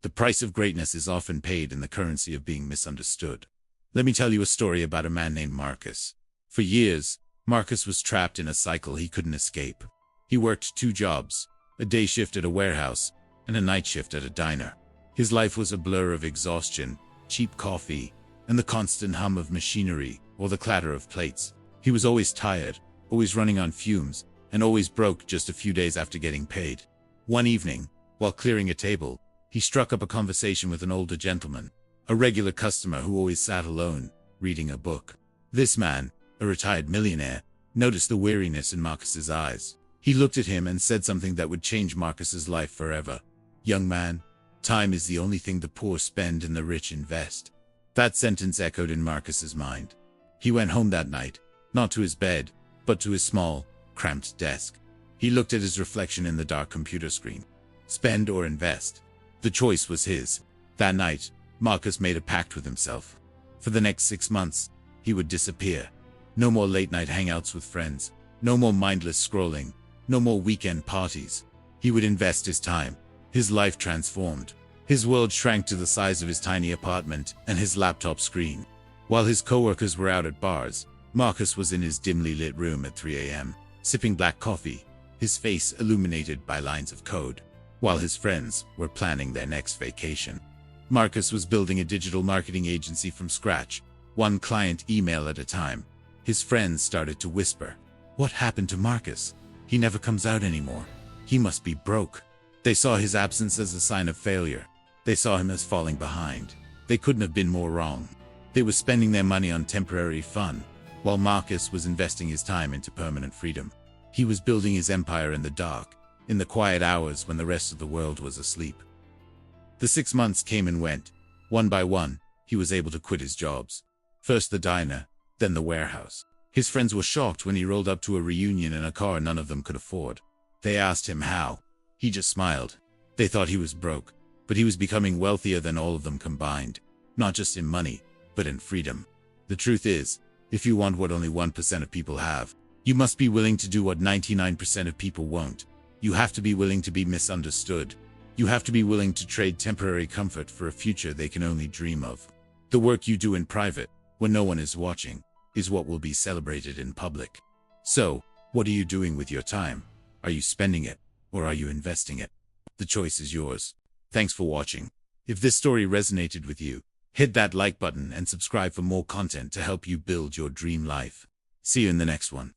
The price of greatness is often paid in the currency of being misunderstood. Let me tell you a story about a man named Marcus. For years, Marcus was trapped in a cycle he couldn't escape. He worked 2 jobs, a day shift at a warehouse and a night shift at a diner. His life was a blur of exhaustion, cheap coffee, and the constant hum of machinery or the clatter of plates. He was always tired, always running on fumes, and always broke just a few days after getting paid. One evening, while clearing a table, he struck up a conversation with an older gentleman, a regular customer who always sat alone, reading a book. This man, a retired millionaire, noticed the weariness in Marcus's eyes. He looked at him and said something that would change Marcus's life forever. "Young man, time is the only thing the poor spend and the rich invest." That sentence echoed in Marcus's mind. He went home that night, not to his bed, but to his small, cramped desk. He looked at his reflection in the dark computer screen. Spend or invest? The choice was his. That night, Marcus made a pact with himself. For the next 6 months, he would disappear. No more late-night hangouts with friends. No more mindless scrolling. No more weekend parties. He would invest his time. His life transformed. His world shrank to the size of his tiny apartment and his laptop screen. While his coworkers were out at bars, Marcus was in his dimly lit room at 3 a.m., sipping black coffee, his face illuminated by lines of code. While his friends were planning their next vacation, Marcus was building a digital marketing agency from scratch, one client email at a time. His friends started to whisper, "What happened to Marcus? He never comes out anymore. He must be broke." They saw his absence as a sign of failure. They saw him as falling behind. They couldn't have been more wrong. They were spending their money on temporary fun, while Marcus was investing his time into permanent freedom. He was building his empire in the dark, in the quiet hours when the rest of the world was asleep. The 6 months came and went. One by one, he was able to quit his jobs. First the diner, then the warehouse. His friends were shocked when he rolled up to a reunion in a car none of them could afford. They asked him how. He just smiled. They thought he was broke, but he was becoming wealthier than all of them combined. Not just in money, but in freedom. The truth is, if you want what only 1% of people have, you must be willing to do what 99% of people won't. You have to be willing to be misunderstood. You have to be willing to trade temporary comfort for a future they can only dream of. The work you do in private, when no one is watching, is what will be celebrated in public. So, what are you doing with your time? Are you spending it, or are you investing it? The choice is yours. Thanks for watching. If this story resonated with you, hit that like button and subscribe for more content to help you build your dream life. See you in the next one.